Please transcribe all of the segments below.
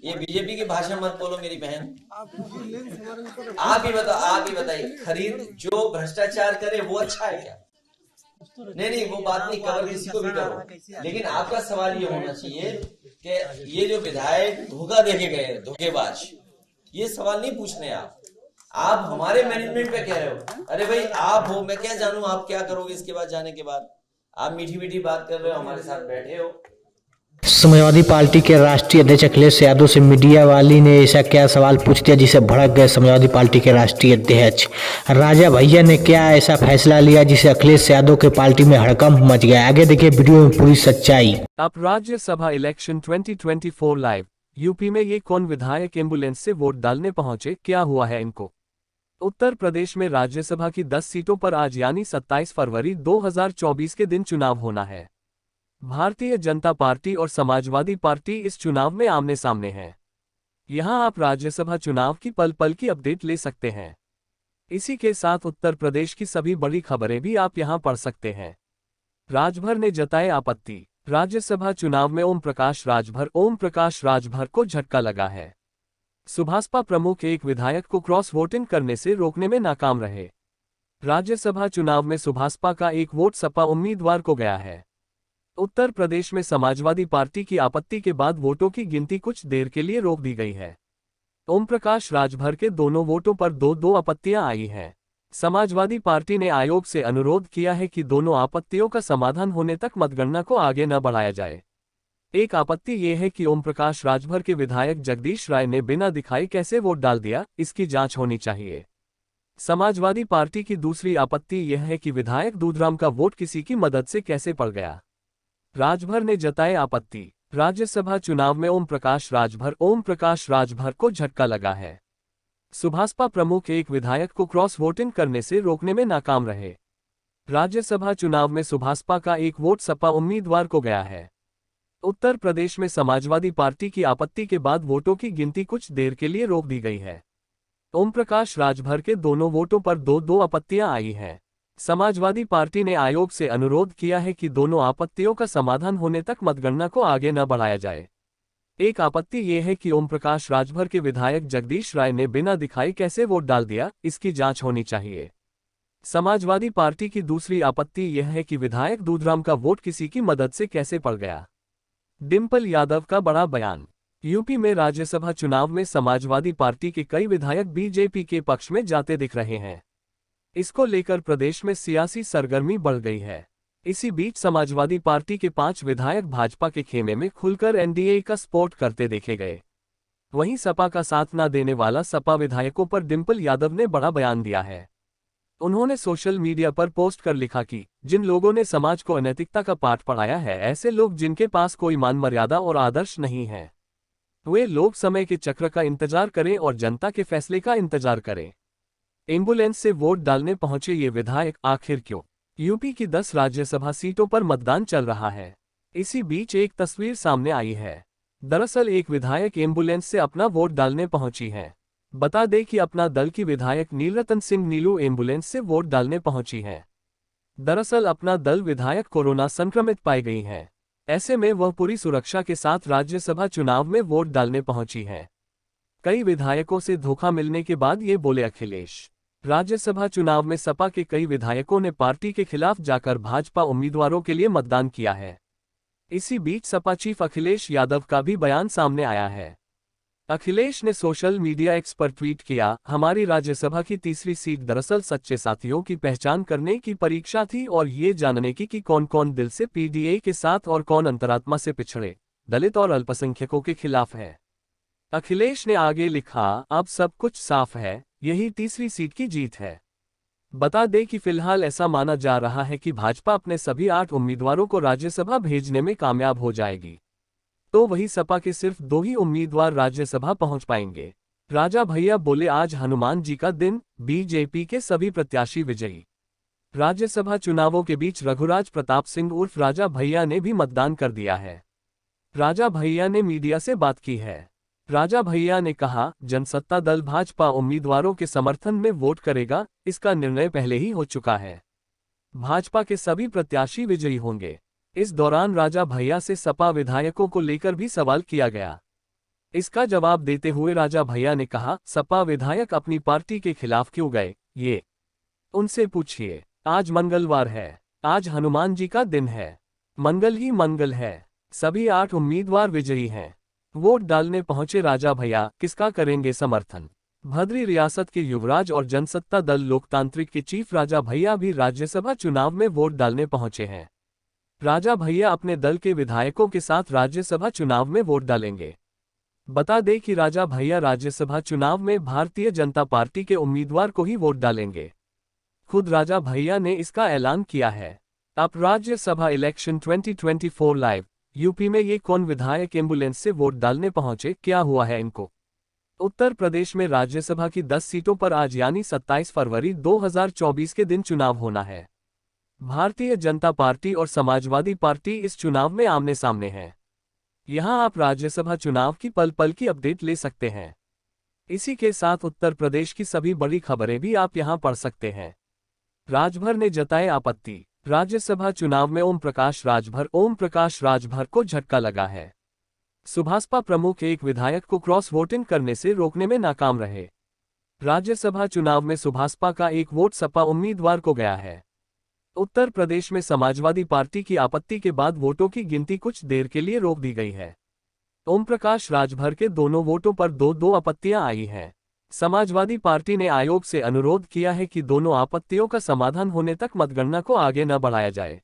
ये बीजेपी की भाषा मत बोलो मेरी बहन। आप ही बताओ, आप ही बताइए, खरीद जो भ्रष्टाचार करे वो अच्छा है क्या? नहीं नहीं, वो बात नहीं, कवर किसी को भी करो, लेकिन आपका सवाल ये होना चाहिए कि ये जो विधायक धोखा देके गए, धोखेबाज, ये सवाल नहीं पूछने आप हमारे मैनेजमेंट पे कह रहे हो। अरे भाई आप हो, मैं क्या जानूं आप क्या करोगे इसके बाद, जाने के बाद। आप मीठी मीठी बात कर रहे हो, हमारे साथ बैठे हो। समाजवादी पार्टी के राष्ट्रीय अध्यक्ष अखिलेश यादव से मीडिया वाली ने ऐसा क्या सवाल पूछ दिया जिसे भड़क गए समाजवादी पार्टी के राष्ट्रीय अध्यक्ष। राजा भैया ने क्या ऐसा फैसला लिया जिसे अखिलेश यादव के पार्टी में हड़कंप मच गया? आगे देखिए वीडियो में पूरी सच्चाई। अब राज्यसभा इलेक्शन 2024 लाइव। यूपी में ये कौन विधायक एम्बुलेंस से वोट डालने पहुंचे, क्या हुआ है इनको? उत्तर प्रदेश में राज्यसभा की 10 सीटों पर आज यानी 27 फरवरी 2024 के दिन चुनाव होना है। भारतीय जनता पार्टी और समाजवादी पार्टी इस चुनाव में आमने सामने हैं। यहां आप राज्यसभा चुनाव की पल पल की अपडेट ले सकते हैं। इसी के साथ उत्तर प्रदेश की सभी बड़ी खबरें भी आप यहां पढ़ सकते हैं। राजभर ने जताए आपत्ति। राज्यसभा चुनाव में ओम प्रकाश राजभर को झटका लगा है। सुभासपा प्रमुख एक विधायक को क्रॉस वोटिंग करने से रोकने में नाकाम रहे। राज्यसभा चुनाव में सुभासपा का एक वोट सपा उम्मीदवार को गया है। उत्तर प्रदेश में समाजवादी पार्टी की आपत्ति के बाद वोटों की गिनती कुछ देर के लिए रोक दी गई है। ओम प्रकाश राजभर के दोनों वोटों पर दो आपत्तियां आई हैं। समाजवादी पार्टी ने आयोग से अनुरोध किया है कि दोनों आपत्तियों का समाधान होने तक मतगणना को आगे न बढ़ाया जाए। एक आपत्ति ये है कि ओम प्रकाश राजभर के विधायक जगदीश राय ने बिना दिखाई कैसे वोट डाल दिया, इसकी जांच होनी चाहिए। समाजवादी पार्टी की दूसरी आपत्ति यह है कि विधायक दूधराम का वोट किसी की मदद से कैसे पड़ गया। राजभर ने जताए आपत्ति। राज्यसभा चुनाव में ओम प्रकाश राजभर को झटका लगा है। सुभासपा प्रमुख एक विधायक को क्रॉस वोटिंग करने से रोकने में नाकाम रहे। राज्यसभा चुनाव में सुभासपा का एक वोट सपा उम्मीदवार को गया है। उत्तर प्रदेश में समाजवादी पार्टी की आपत्ति के बाद वोटों की गिनती कुछ देर के लिए रोक दी गई है। ओम प्रकाश राजभर के दोनों वोटों पर दो आपत्तियां आई हैं। समाजवादी पार्टी ने आयोग से अनुरोध किया है कि दोनों आपत्तियों का समाधान होने तक मतगणना को आगे न बढ़ाया जाए। एक आपत्ति ये है कि ओम प्रकाश राजभर के विधायक जगदीश राय ने बिना दिखाई कैसे वोट डाल दिया, इसकी जांच होनी चाहिए। समाजवादी पार्टी की दूसरी आपत्ति यह है कि विधायक दूधराम का वोट किसी की मदद से कैसे पड़ गया। डिम्पल यादव का बड़ा बयान। यूपी में राज्यसभा चुनाव में समाजवादी पार्टी के कई विधायक बीजेपी के पक्ष में जाते दिख रहे हैं। इसको लेकर प्रदेश में सियासी सरगर्मी बढ़ गई है। इसी बीच समाजवादी पार्टी के 5 विधायक भाजपा के खेमे में खुलकर एनडीए का सपोर्ट करते देखे गए। वहीं सपा का साथ न देने वाला सपा विधायकों पर डिम्पल यादव ने बड़ा बयान दिया है। उन्होंने सोशल मीडिया पर पोस्ट कर लिखा कि जिन लोगों ने समाज को अनैतिकता का पाठ पढ़ाया है, ऐसे लोग जिनके पास कोई मान मर्यादा और आदर्श नहीं है, वे लोग समय के चक्र का इंतजार करें और जनता के फैसले का इंतजार करें। एम्बुलेंस से वोट डालने पहुंचे ये विधायक आखिर क्यों? यूपी की 10 राज्यसभा सीटों पर मतदान चल रहा है। इसी बीच एक तस्वीर सामने आई है। दरअसल एक विधायक एम्बुलेंस से अपना वोट डालने पहुंची है। बता दें कि अपना दल की विधायक नीलरतन सिंह नीलू एम्बुलेंस से वोट डालने पहुंची है। दरअसल अपना दल विधायक कोरोना संक्रमित पाई गई है। ऐसे में वह पूरी सुरक्षा के साथ राज्यसभा चुनाव में वोट डालने पहुंची है। कई विधायकों से धोखा मिलने के बाद ये बोले अखिलेश। राज्यसभा चुनाव में सपा के कई विधायकों ने पार्टी के खिलाफ जाकर भाजपा उम्मीदवारों के लिए मतदान किया है। इसी बीच सपा चीफ अखिलेश यादव का भी बयान सामने आया है। अखिलेश ने सोशल मीडिया एक्स पर ट्वीट किया, हमारी राज्यसभा की तीसरी सीट दरअसल सच्चे साथियों की पहचान करने की परीक्षा थी और ये जानने की कि कौन कौन दिल से पीडीए के साथ और कौन अंतरात्मा से पिछड़े, दलित और अल्पसंख्यकों के खिलाफ है। अखिलेश ने आगे लिखा, अब सब कुछ साफ है, यही तीसरी सीट की जीत है। बता दें कि फिलहाल ऐसा माना जा रहा है कि भाजपा अपने सभी 8 उम्मीदवारों को राज्यसभा भेजने में कामयाब हो जाएगी, तो वही सपा के सिर्फ 2 ही उम्मीदवार राज्यसभा पहुंच पाएंगे। राजा भैया बोले, आज हनुमान जी का दिन, बीजेपी के सभी प्रत्याशी विजयी। राज्यसभा चुनावों के बीच रघुराज प्रताप सिंह उर्फ राजा भैया ने भी मतदान कर दिया है। राजा भैया ने मीडिया से बात की है। राजा भैया ने कहा, जनसत्ता दल भाजपा उम्मीदवारों के समर्थन में वोट करेगा, इसका निर्णय पहले ही हो चुका है। भाजपा के सभी प्रत्याशी विजयी होंगे। इस दौरान राजा भैया से सपा विधायकों को लेकर भी सवाल किया गया। इसका जवाब देते हुए राजा भैया ने कहा, सपा विधायक अपनी पार्टी के खिलाफ क्यों गए, ये उनसे पूछिए। आज मंगलवार है, आज हनुमान जी का दिन है, मंगल ही मंगल है। सभी 8 उम्मीदवार विजयी हैं। वोट डालने पहुंचे राजा भैया, किसका करेंगे समर्थन। भद्री रियासत के युवराज और जनसत्ता दल लोकतांत्रिक के चीफ राजा भैया भी राज्यसभा चुनाव में वोट डालने पहुंचे हैं। राजा भैया अपने दल के विधायकों के साथ राज्यसभा चुनाव में वोट डालेंगे। बता दें कि राजा भैया राज्यसभा चुनाव में भारतीय जनता पार्टी के उम्मीदवार को ही वोट डालेंगे। खुद राजा भैया ने इसका ऐलान किया है। अब राज्यसभा इलेक्शन 2024 लाइव, यूपी में ये कौन विधायक एम्बुलेंस से वोट डालने पहुंचे, क्या हुआ है इनको। उत्तर प्रदेश में राज्यसभा की 10 सीटों पर आज यानी 27 फरवरी 2024 के दिन चुनाव होना है। भारतीय जनता पार्टी और समाजवादी पार्टी इस चुनाव में आमने सामने हैं। यहां आप राज्यसभा चुनाव की पल पल की अपडेट ले सकते हैं। इसी के साथ उत्तर प्रदेश की सभी बड़ी खबरें भी आप यहां पढ़ सकते हैं। राजभर ने जताए आपत्ति, राज्यसभा चुनाव में ओम प्रकाश राजभर को झटका लगा है। सुभासपा प्रमुख एक विधायक को क्रॉस वोटिंग करने से रोकने में नाकाम रहे। राज्यसभा चुनाव में सुभासपा का एक वोट सपा उम्मीदवार को गया है। उत्तर प्रदेश में समाजवादी पार्टी की आपत्ति के बाद वोटों की गिनती कुछ देर के लिए रोक दी गई है। ओम प्रकाश राजभर के दोनों वोटों पर दो आपत्तियां आई हैं। समाजवादी पार्टी ने आयोग से अनुरोध किया है कि दोनों आपत्तियों का समाधान होने तक मतगणना को आगे न बढ़ाया जाए।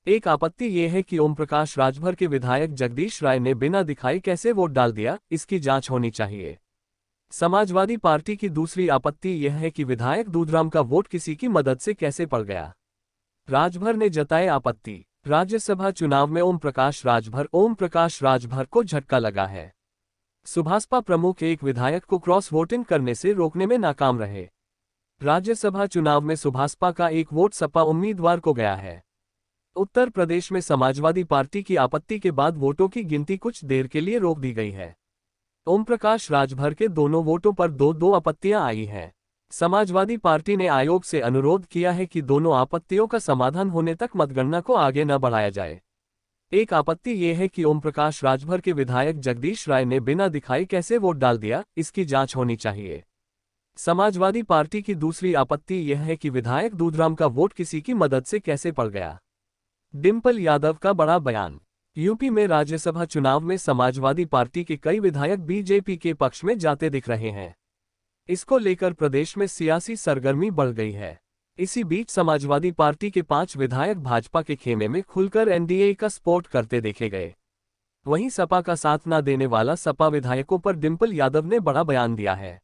एक आपत्ति ये है कि ओम प्रकाश राजभर के विधायक जगदीश राय ने बिना दिखाई कैसे वोट डाल दिया, इसकी जांच होनी चाहिए। समाजवादी पार्टी की दूसरी आपत्ति यह है कि विधायक दूधराम का वोट किसी की मदद से कैसे पड़ गया। राजभर ने जताए आपत्ति, राज्यसभा चुनाव में ओम प्रकाश राजभर को झटका लगा है। सुभासपा प्रमुख एक विधायक को क्रॉस वोटिंग करने से रोकने में नाकाम रहे। राज्यसभा चुनाव में सुभासपा का एक वोट सपा उम्मीदवार को गया है। उत्तर प्रदेश में समाजवादी पार्टी की आपत्ति के बाद वोटों की गिनती कुछ देर के लिए रोक दी गई है। ओम प्रकाश राजभर के दोनों वोटों पर दो आपत्तियां आई हैं। समाजवादी पार्टी ने आयोग से अनुरोध किया है कि दोनों आपत्तियों का समाधान होने तक मतगणना को आगे न बढ़ाया जाए। एक आपत्ति ये है कि ओम प्रकाश राजभर के विधायक जगदीश राय ने बिना दिखाई कैसे वोट डाल दिया, इसकी जांच होनी चाहिए। समाजवादी पार्टी की दूसरी आपत्ति यह है कि विधायक दूधराम का वोट किसी की मदद से कैसे पड़ गया। डिम्पल यादव का बड़ा बयान, यूपी में राज्यसभा चुनाव में समाजवादी पार्टी के कई विधायक बीजेपी के पक्ष में जाते दिख रहे हैं। इसको लेकर प्रदेश में सियासी सरगर्मी बढ़ गई है। इसी बीच समाजवादी पार्टी के 5 विधायक भाजपा के खेमे में खुलकर एनडीए का सपोर्ट करते देखे गए। वहीं सपा का साथ न देने वाला सपा विधायकों पर डिम्पल यादव ने बड़ा बयान दिया है।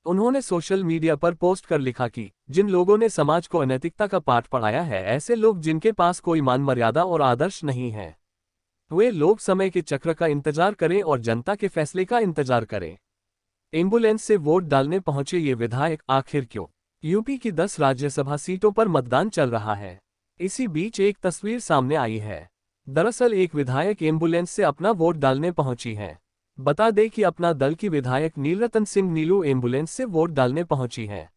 उन्होंने सोशल मीडिया पर पोस्ट कर लिखा कि जिन लोगों ने समाज को अनैतिकता का पाठ पढ़ाया है, ऐसे लोग जिनके पास कोई मान मर्यादा और आदर्श नहीं है, वे लोग समय के चक्र का इंतजार करें और जनता के फैसले का इंतजार करें। एम्बुलेंस से वोट डालने पहुंचे ये विधायक आखिर क्यों। यूपी की 10 राज्यसभा सीटों पर मतदान चल रहा है। इसी बीच एक तस्वीर सामने आई है। दरअसल एक विधायक एम्बुलेंस से अपना वोट डालने पहुंची है। बता दें कि अपना दल की विधायक नीलरतन सिंह नीलू एम्बुलेंस से वोट डालने पहुंची है।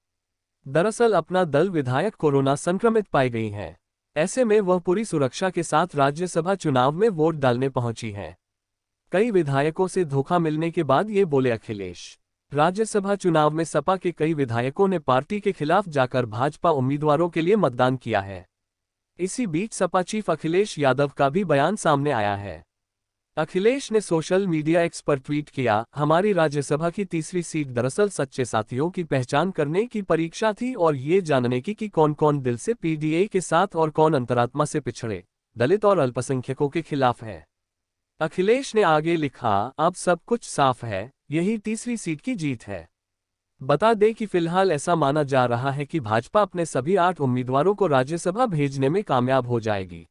दरअसल अपना दल विधायक कोरोना संक्रमित पाई गई है। ऐसे में वह पूरी सुरक्षा के साथ राज्यसभा चुनाव में वोट डालने पहुंची है। कई विधायकों से धोखा मिलने के बाद ये बोले अखिलेश। राज्यसभा चुनाव में सपा के कई विधायकों ने पार्टी के खिलाफ जाकर भाजपा उम्मीदवारों के लिए मतदान किया है। इसी बीच सपा चीफ अखिलेश यादव का भी बयान सामने आया है। अखिलेश ने सोशल मीडिया एक्स पर ट्वीट किया, हमारी राज्यसभा की तीसरी सीट दरअसल सच्चे साथियों की पहचान करने की परीक्षा थी और ये जानने की कि कौन कौन दिल से पीडीए के साथ और कौन अंतरात्मा से पिछड़े, दलित और अल्पसंख्यकों के खिलाफ है। अखिलेश ने आगे लिखा, अब सब कुछ साफ है, यही तीसरी सीट की जीत है। बता दें कि फिलहाल ऐसा माना जा रहा है कि भाजपा अपने सभी 8 उम्मीदवारों को राज्यसभा भेजने में कामयाब हो जाएगी,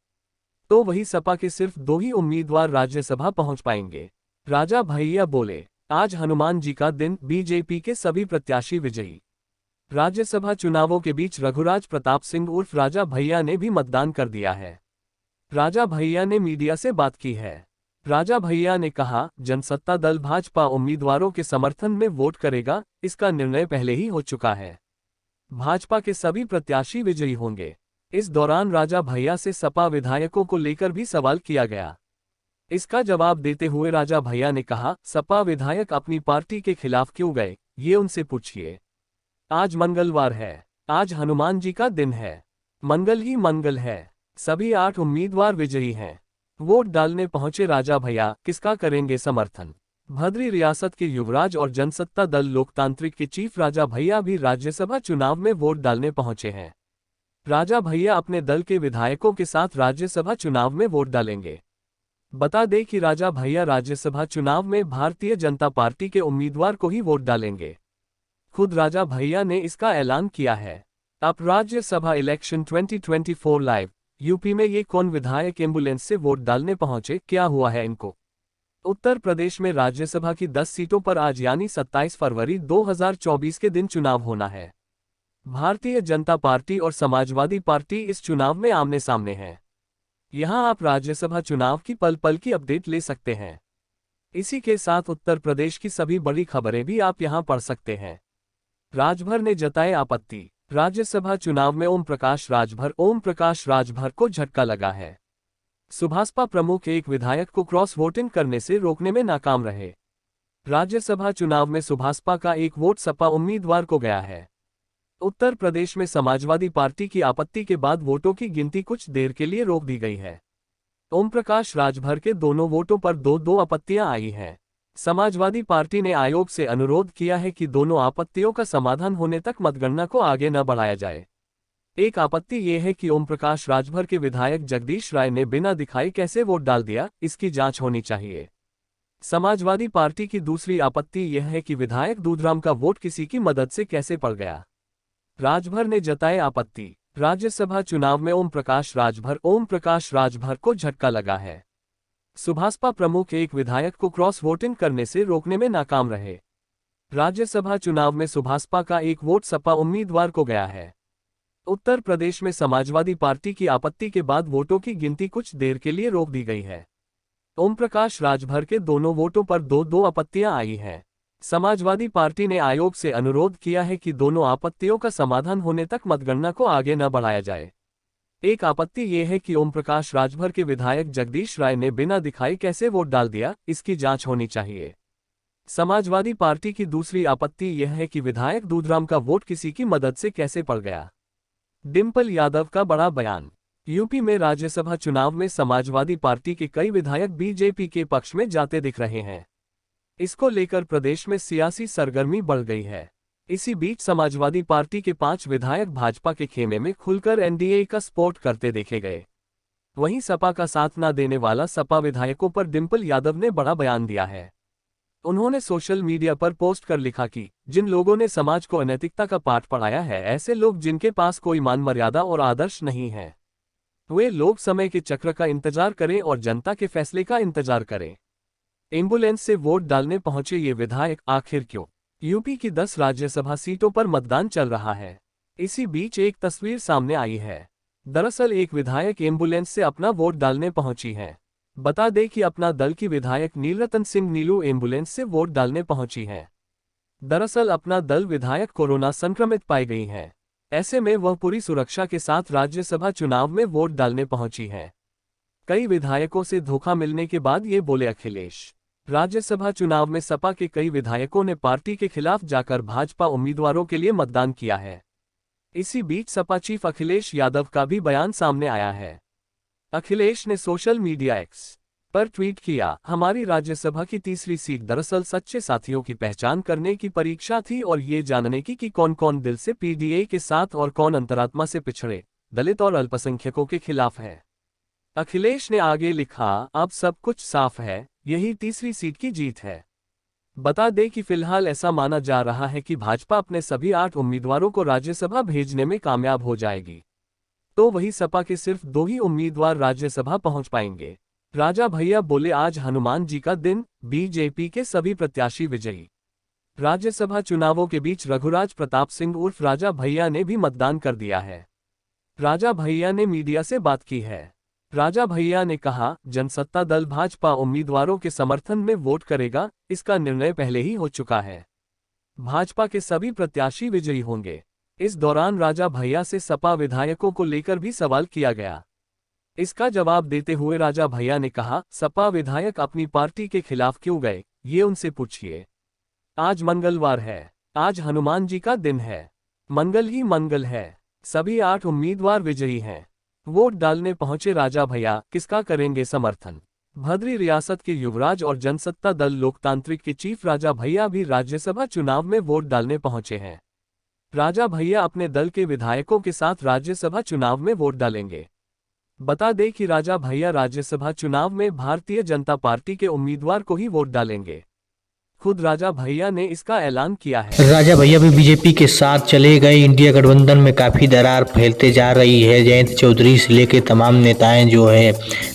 तो वही सपा के सिर्फ 2 ही उम्मीदवार राज्यसभा पहुंच पाएंगे। राजा भैया बोले, आज हनुमान जी का दिन, बीजेपी के सभी प्रत्याशी विजयी। राज्यसभा चुनावों के बीच रघुराज प्रताप सिंह उर्फ राजा भैया ने भी मतदान कर दिया है। राजा भैया ने मीडिया से बात की है। राजा भैया ने कहा, जनसत्ता दल भाजपा उम्मीदवारों के समर्थन में वोट करेगा, इसका निर्णय पहले ही हो चुका है। भाजपा के सभी प्रत्याशी विजयी होंगे। इस दौरान राजा भैया से सपा विधायकों को लेकर भी सवाल किया गया। इसका जवाब देते हुए राजा भैया ने कहा, सपा विधायक अपनी पार्टी के खिलाफ क्यों गए, ये उनसे पूछिए। आज मंगलवार है, आज हनुमान जी का दिन है, मंगल ही मंगल है। सभी 8 उम्मीदवार विजयी हैं। वोट डालने पहुंचे राजा भैया, किसका करेंगे समर्थन? भद्री रियासत के युवराज और जनसत्ता दल लोकतांत्रिक के चीफ राजा भैया भी राज्यसभा चुनाव में वोट डालने पहुंचे हैं। राजा भैया अपने दल के विधायकों के साथ राज्यसभा चुनाव में वोट डालेंगे। बता दें कि राजा भैया राज्यसभा चुनाव में भारतीय जनता पार्टी के उम्मीदवार को ही वोट डालेंगे। खुद राजा भैया ने इसका ऐलान किया है। अब राज्यसभा इलेक्शन 2024 लाइव। यूपी में ये कौन विधायक एम्बुलेंस से वोट डालने पहुंचे, क्या हुआ है इनको? उत्तर प्रदेश में राज्यसभा की 10 सीटों पर आज यानी 27 फरवरी 2024 के दिन चुनाव होना है। भारतीय जनता पार्टी और समाजवादी पार्टी इस चुनाव में आमने सामने हैं। यहां आप राज्यसभा चुनाव की पल पल की अपडेट ले सकते हैं। इसी के साथ उत्तर प्रदेश की सभी बड़ी खबरें भी आप यहां पढ़ सकते हैं। राजभर ने जताए आपत्ति। राज्यसभा चुनाव में ओम प्रकाश राजभर को झटका लगा है। सुभासपा प्रमुख एक विधायक को क्रॉस वोटिंग करने से रोकने में नाकाम रहे। राज्यसभा चुनाव में सुभासपा का एक वोट सपा उम्मीदवार को गया है। उत्तर प्रदेश में समाजवादी पार्टी की आपत्ति के बाद वोटों की गिनती कुछ देर के लिए रोक दी गई है। ओम प्रकाश राजभर के दोनों वोटों पर दो आपत्तियां आई हैं। समाजवादी पार्टी ने आयोग से अनुरोध किया है कि दोनों आपत्तियों का समाधान होने तक मतगणना को आगे न बढ़ाया जाए। एक आपत्ति ये है कि ओम प्रकाश राजभर के विधायक जगदीश राय ने बिना दिखाई कैसे वोट डाल दिया, इसकी जांच होनी चाहिए। समाजवादी पार्टी की दूसरी आपत्ति यह है कि विधायक दूधराम का वोट किसी की मदद से कैसे पड़ गया। राजभर ने जताए आपत्ति। राज्यसभा चुनाव में ओम प्रकाश राजभर को झटका लगा है। सुभासपा प्रमुख एक विधायक को क्रॉस वोटिंग करने से रोकने में नाकाम रहे। राज्यसभा चुनाव में सुभासपा का एक वोट सपा उम्मीदवार को गया है। उत्तर प्रदेश में समाजवादी पार्टी की आपत्ति के बाद वोटों की गिनती कुछ देर के लिए रोक दी गई है। ओम प्रकाश राजभर के दोनों वोटों पर दो आपत्तियां आई हैं। समाजवादी पार्टी ने आयोग से अनुरोध किया है कि दोनों आपत्तियों का समाधान होने तक मतगणना को आगे न बढ़ाया जाए। एक आपत्ति ये है कि ओम प्रकाश राजभर के विधायक जगदीश राय ने बिना दिखाई कैसे वोट डाल दिया, इसकी जांच होनी चाहिए। समाजवादी पार्टी की दूसरी आपत्ति यह है कि विधायक दूधराम का वोट किसी की मदद से कैसे पड़ गया। डिम्पल यादव का बड़ा बयान। यूपी में राज्यसभा चुनाव में समाजवादी पार्टी के कई विधायक बीजेपी के पक्ष में जाते दिख रहे हैं। इसको लेकर प्रदेश में सियासी सरगर्मी बढ़ गई है। इसी बीच समाजवादी पार्टी के 5 विधायक भाजपा के खेमे में खुलकर एनडीए का सपोर्ट करते देखे गए। वहीं सपा का साथ न देने वाला सपा विधायकों पर डिम्पल यादव ने बड़ा बयान दिया है। उन्होंने सोशल मीडिया पर पोस्ट कर लिखा कि जिन लोगों ने समाज को अनैतिकता का पाठ पढ़ाया है, ऐसे लोग जिनके पास कोई मान मर्यादा और आदर्श नहीं है, वे लोग समय के चक्र का इंतजार करें और जनता के फैसले का इंतजार करें। एम्बुलेंस से वोट डालने पहुंचे ये विधायक आखिर क्यों? यूपी की 10 राज्यसभा सीटों पर मतदान चल रहा है। इसी बीच एक तस्वीर सामने आई है। दरअसल एक विधायक एम्बुलेंस से अपना वोट डालने पहुंची है। बता दें कि अपना दल की विधायक नीलरतन सिंह नीलू एम्बुलेंस से वोट डालने पहुंची हैं। दरअसल अपना दल विधायक कोरोना संक्रमित पाई गई हैं। ऐसे में वह पूरी सुरक्षा के साथ राज्यसभा चुनाव में वोट डालने पहुंची हैं। कई विधायकों से धोखा मिलने के बाद ये बोले अखिलेश। राज्यसभा चुनाव में सपा के कई विधायकों ने पार्टी के खिलाफ जाकर भाजपा उम्मीदवारों के लिए मतदान किया है। इसी बीच सपा चीफ अखिलेश यादव का भी बयान सामने आया है। अखिलेश ने सोशल मीडिया एक्स पर ट्वीट किया, हमारी राज्यसभा की तीसरी सीट दरअसल सच्चे साथियों की पहचान करने की परीक्षा थी और ये जानने की कि कौन कौन दिल से पीडीए के साथ और कौन अंतरात्मा से पिछड़े, दलित और अल्पसंख्यकों के खिलाफ है। अखिलेश ने आगे लिखा, अब सब कुछ साफ है, यही तीसरी सीट की जीत है। बता दें कि फिलहाल ऐसा माना जा रहा है कि भाजपा अपने सभी 8 उम्मीदवारों को राज्यसभा भेजने में कामयाब हो जाएगी, तो वही सपा के सिर्फ 2 ही उम्मीदवार राज्यसभा पहुंच पाएंगे। राजा भैया बोले, आज हनुमान जी का दिन, बीजेपी के सभी प्रत्याशी विजयी। राज्यसभा चुनावों के बीच रघुराज प्रताप सिंह उर्फ राजा भैया ने भी मतदान कर दिया है। राजा भैया ने मीडिया से बात की है। राजा भैया ने कहा, जनसत्ता दल भाजपा उम्मीदवारों के समर्थन में वोट करेगा, इसका निर्णय पहले ही हो चुका है। भाजपा के सभी प्रत्याशी विजयी होंगे। इस दौरान राजा भैया से सपा विधायकों को लेकर भी सवाल किया गया। इसका जवाब देते हुए राजा भैया ने कहा, सपा विधायक अपनी पार्टी के खिलाफ क्यों गए, ये उनसे पूछिए। आज मंगलवार है, आज हनुमान जी का दिन है, मंगल ही मंगल है। सभी 8 उम्मीदवार विजयी हैं। वोट डालने पहुंचे राजा भैया, किसका करेंगे समर्थन? भद्री रियासत के युवराज और जनसत्ता दल लोकतांत्रिक के चीफ राजा भैया भी राज्यसभा चुनाव में वोट डालने पहुंचे हैं। राजा भैया अपने दल के विधायकों के साथ राज्यसभा चुनाव में वोट डालेंगे। बता दें कि राजा भैया राज्यसभा चुनाव में भारतीय जनता पार्टी के उम्मीदवार को ही वोट डालेंगे। खुद राजा भैया ने इसका ऐलान किया है। राजा भैया भी बीजेपी के साथ चले गए। इंडिया गठबंधन में काफ़ी दरार फैलते जा रही है। जयंत चौधरी से लेकर तमाम नेताएं जो है,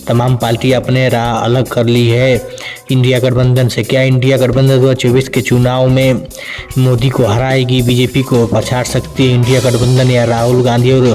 तमाम पार्टी अपने राह अलग कर ली है इंडिया गठबंधन से। क्या इंडिया गठबंधन 2024 के चुनाव में मोदी को हराएगी, बीजेपी को पछाड़ सकती है इंडिया गठबंधन, या राहुल गांधी और